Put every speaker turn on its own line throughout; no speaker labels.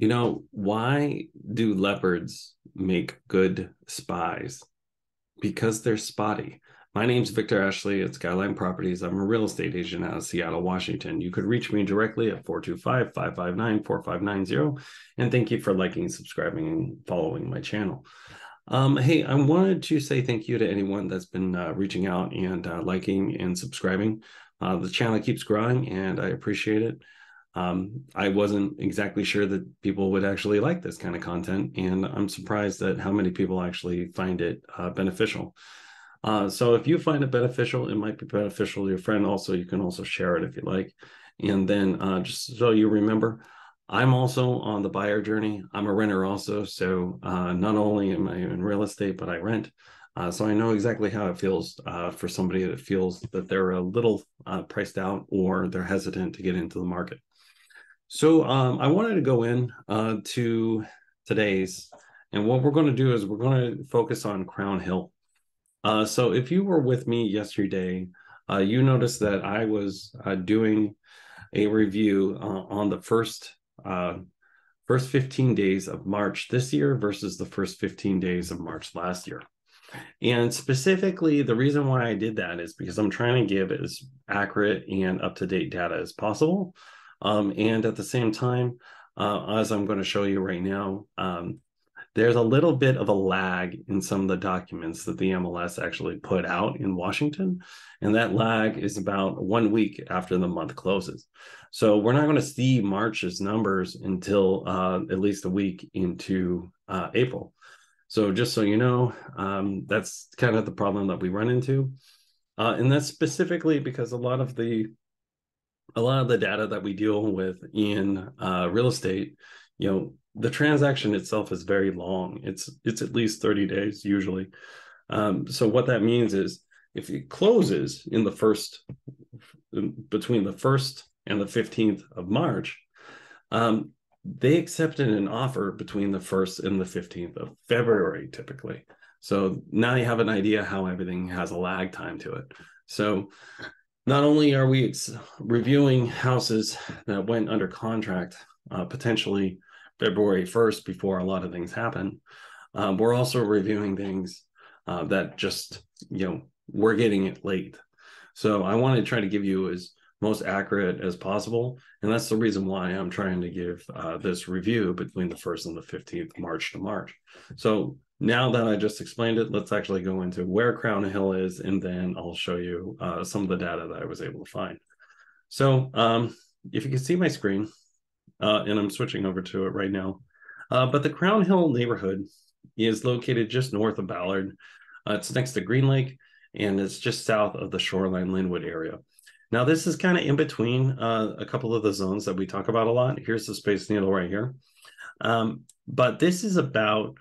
Why do leopards make good spies? Because they're spotty. My name's Victor Ashley at Skyline Properties. I'm a real estate agent out of Seattle, Washington. You could reach me directly at 425-559-4590. And thank you for liking, subscribing, and following my channel. Hey, I wanted to say thank you to anyone that's been reaching out and liking and subscribing. The channel keeps growing, and I appreciate it. I wasn't exactly sure that people would actually like this kind of content, and I'm surprised at how many people actually find it beneficial. So if you find it beneficial, it might be beneficial to your friend. Also, you can also share it if you like. And then just so you remember, I'm also on the buyer journey. I'm a renter also. So not only am I in real estate, but I rent. So I know exactly how it feels for somebody that feels that they're a little priced out or they're hesitant to get into the market. So I wanted to go in to today's, and what we're going to do is we're going to focus on Crownhill. So if you were with me yesterday, you noticed that I was doing a review on the first 15 days of March this year versus the first 15 days of March last year. And specifically, the reason why I did that is because I'm trying to give as accurate and up-to-date data as possible. And at the same time, as I'm going to show you right now, there's a little bit of a lag in some of the documents that the MLS actually put out in Washington. And that lag is about 1 week after the month closes. So we're not going to see March's numbers until at least a week into April. So just so you know, that's kind of the problem that we run into. And that's specifically because a lot of the data that we deal with in real estate, the transaction itself is very long. It's at least 30 days usually. So what that means is if it closes in between the 1st and the 15th of March, they accepted an offer between the 1st and the 15th of February, typically. So now you have an idea how everything has a lag time to it. So not only are we reviewing houses that went under contract potentially February 1st before a lot of things happen, we're also reviewing things that just, we're getting it late. So I want to try to give you as most accurate as possible. And that's the reason why I'm trying to give this review between the 1st and the 15th, March to March. So now that I just explained it, let's actually go into where Crownhill is, and then I'll show you some of the data that I was able to find. So if you can see my screen, and I'm switching over to it right now, but the Crownhill neighborhood is located just north of Ballard. It's next to Green Lake, and it's just south of the Shoreline Linwood area. Now, this is kind of in between a couple of the zones that we talk about a lot. Here's the Space Needle right here. But this is about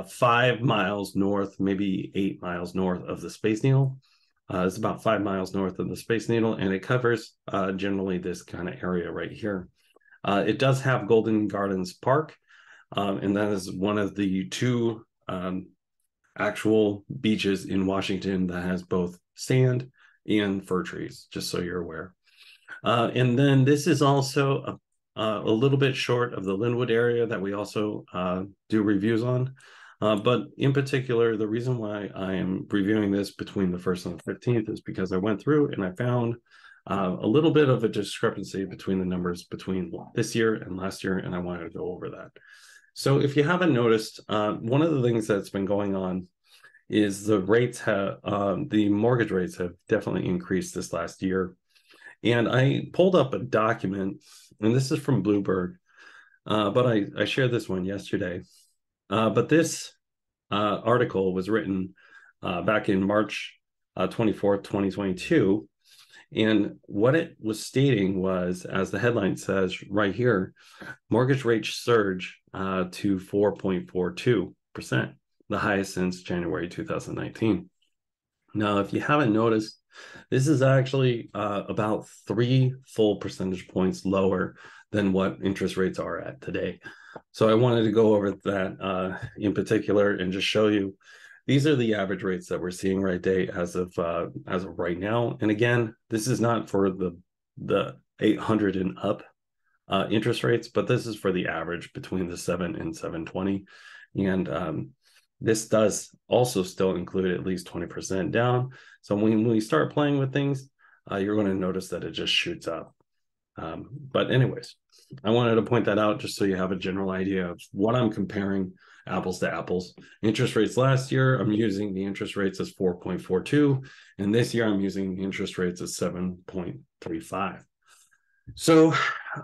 5 miles north, maybe 8 miles north of the Space Needle. It's about 5 miles north of the Space Needle, and it covers generally this kind of area right here. It does have Golden Gardens Park, and that is one of the two actual beaches in Washington that has both sand and fir trees, just so you're aware. And then this is also a little bit short of the Linwood area that we also do reviews on. But in particular, the reason why I am reviewing this between the 1st and the 15th is because I went through and I found a little bit of a discrepancy between the numbers between this year and last year, and I wanted to go over that. So if you haven't noticed, one of the things that's been going on is the mortgage rates have definitely increased this last year. And I pulled up a document, and this is from Bloomberg, but I shared this one yesterday. But this article was written back in March 24th, 2022. And what it was stating was, as the headline says right here, mortgage rates surge to 4.42%, the highest since January 2019. Now, if you haven't noticed, this is actually about 3 full percentage points lower than what interest rates are at today. So I wanted to go over that in particular and just show you these are the average rates that we're seeing right day as of right now. And again, this is not for the 800 and up interest rates, but this is for the average between the 7 and 720. And this does also still include at least 20% down. So when we start playing with things, you're going to notice that it just shoots up. But anyways, I wanted to point that out just so you have a general idea of what I'm comparing apples to apples. Interest rates last year, I'm using the interest rates as 4.42, and this year I'm using the interest rates as 7.35. So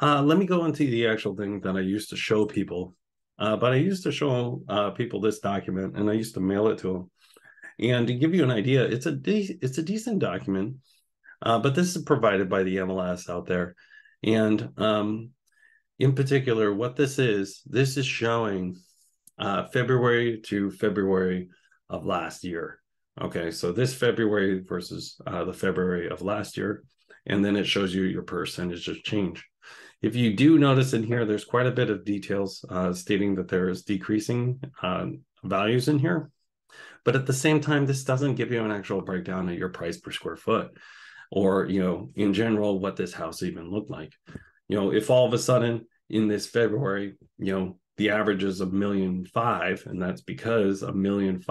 let me go into the actual thing that I used to show people. But I used to show people this document, and I used to mail it to them. And to give you an idea, it's a decent document, but this is provided by the MLS out there. And in particular, what this is showing February to February of last year. Okay, so this February versus the February of last year, and then it shows you your percentage of change. If you do notice in here, there's quite a bit of details stating that there is decreasing values in here. But at the same time, this doesn't give you an actual breakdown of your price per square foot, or, in general, what this house even looked like. If all of a sudden in this February, the average is $1.5 million, and that's because $1.5 million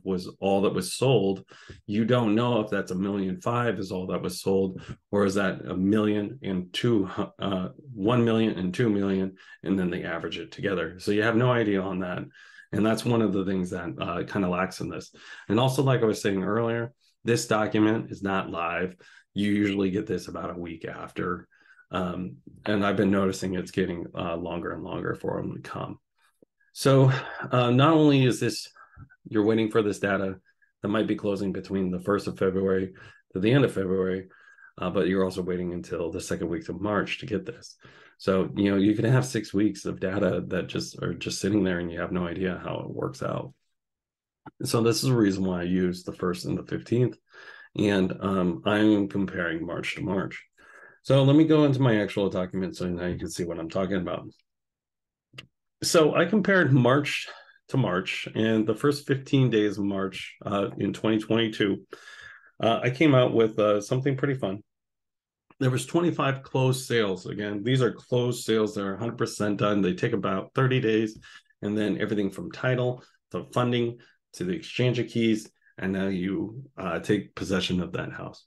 was all that was sold. You don't know if that's $1.5 million is all that was sold, or is that $1 million and $1 million and $2 million, and then they average it together. So you have no idea on that. And that's one of the things that kind of lacks in this. And also, like I was saying earlier, this document is not live. You usually get this about a week after. And I've been noticing it's getting longer and longer for them to come. So not only is this, you're waiting for this data that might be closing between the 1st of February to the end of February, but you're also waiting until the 2nd week of March to get this. So, you can have 6 weeks of data that are just sitting there, and you have no idea how it works out. So this is the reason why I use the 1st and the 15th. And I'm comparing March to March. So let me go into my actual document so now you can see what I'm talking about. So I compared March to March, and the first 15 days of March in 2022, I came out with something pretty fun. There was 25 closed sales. Again, these are closed sales that are 100% done. They take about 30 days, and then everything from title to funding to the exchange of keys, and now you take possession of that house.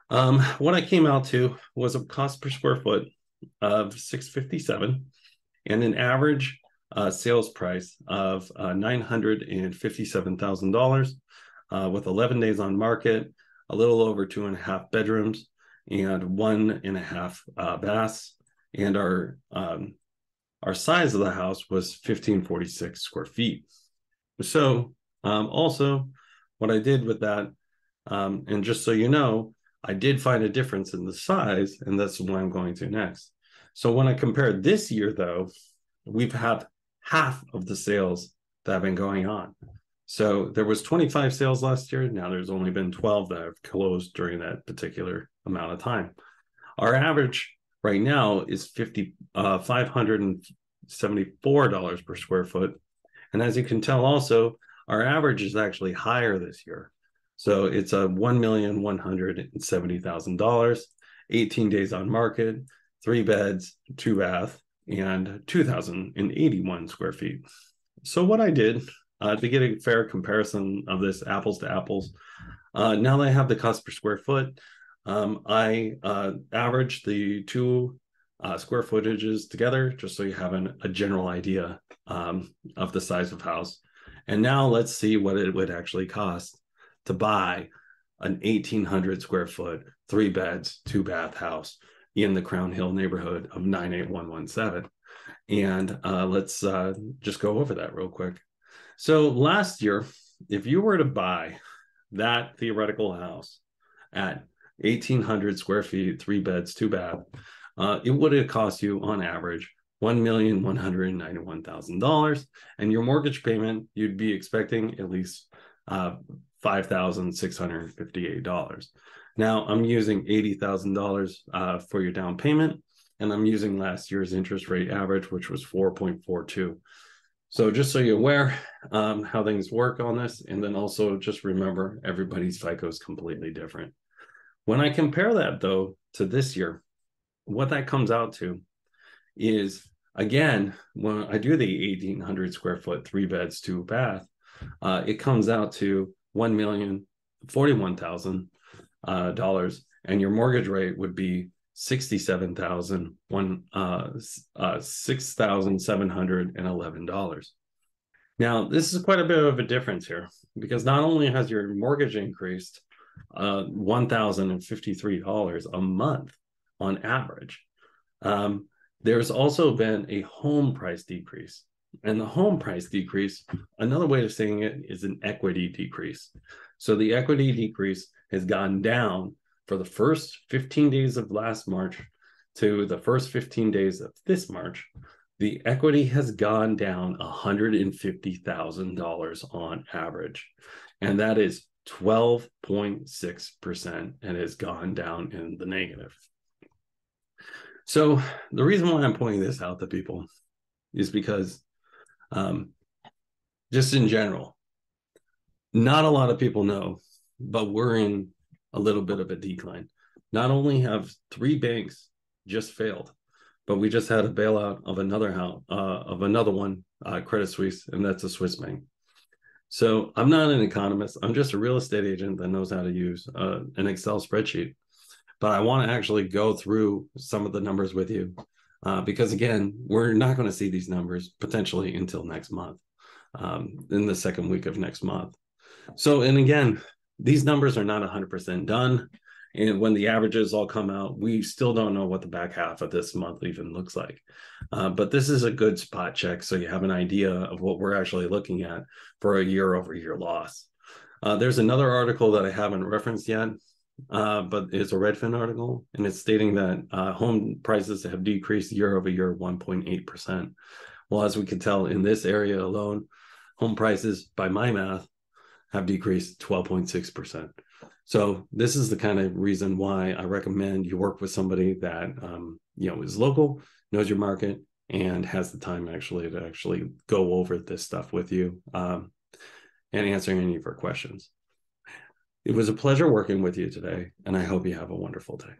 What I came out to was a cost per square foot of $657 and an average sales price of $957,000 with 11 days on market, a little over 2.5 bedrooms, and 1.5 baths. And our size of the house was 1,546 square feet. So also what I did with that, and just so you know, I did find a difference in the size, and that's what I'm going to next. So when I compared this year, though, we've had half of the sales that have been going on. So there was 25 sales last year. Now there's only been 12 that have closed during that particular amount of time. Our average right now is $574 per square foot. And as you can tell also, our average is actually higher this year. So it's a $1,170,000, 18 days on market, 3 beds, 2 bath, and 2,081 square feet. So what I did to get a fair comparison of this apples to apples, now that I have the cost per square foot, I averaged the two square footages together just so you have a general idea of the size of house. And now let's see what it would actually cost to buy an 1,800 square foot, 3 beds, 2 bath house in the Crownhill neighborhood of 98117. And let's just go over that real quick. So last year, if you were to buy that theoretical house at 1,800 square feet, 3 beds, 2 bath, it would have cost you on average $1,191,000, and your mortgage payment, you'd be expecting at least $5,658. Now I'm using $80,000 for your down payment, and I'm using last year's interest rate average, which was 4.42. So just so you're aware how things work on this, and then also just remember everybody's FICO is completely different. When I compare that though to this year, what that comes out to is, again, when I do the 1,800 square foot, 3 beds, 2 bath, it comes out to $1,041,000, and your mortgage rate would be $6,711. Now, this is quite a bit of a difference here, because not only has your mortgage increased $1,053 a month on average, there's also been a home price decrease. And the home price decrease, another way of saying it, is an equity decrease. So the equity decrease has gone down for the first 15 days of last March to the first 15 days of this March. The equity has gone down $150,000 on average. And that is 12.6%, and has gone down in the negative. So the reason why I'm pointing this out to people is because just in general, not a lot of people know, but we're in a little bit of a decline. Not only have 3 banks just failed, but we just had a bailout of another one, Credit Suisse, and that's a Swiss bank. So I'm not an economist. I'm just a real estate agent that knows how to use an Excel spreadsheet. But I want to actually go through some of the numbers with you, because again, we're not going to see these numbers potentially until next month, in the second week of next month. So, and again, these numbers are not 100% done. And when the averages all come out, we still don't know what the back half of this month even looks like. But this is a good spot check, so you have an idea of what we're actually looking at for a year-over-year loss. There's another article that I haven't referenced yet, but it's a Redfin article, and it's stating that home prices have decreased year-over-year 1.8%. Well, as we can tell in this area alone, home prices, by my math, have decreased 12.6%. So this is the kind of reason why I recommend you work with somebody that is local, knows your market, and has the time actually to go over this stuff with you, and answering any of your questions. It was a pleasure working with you today, and I hope you have a wonderful day.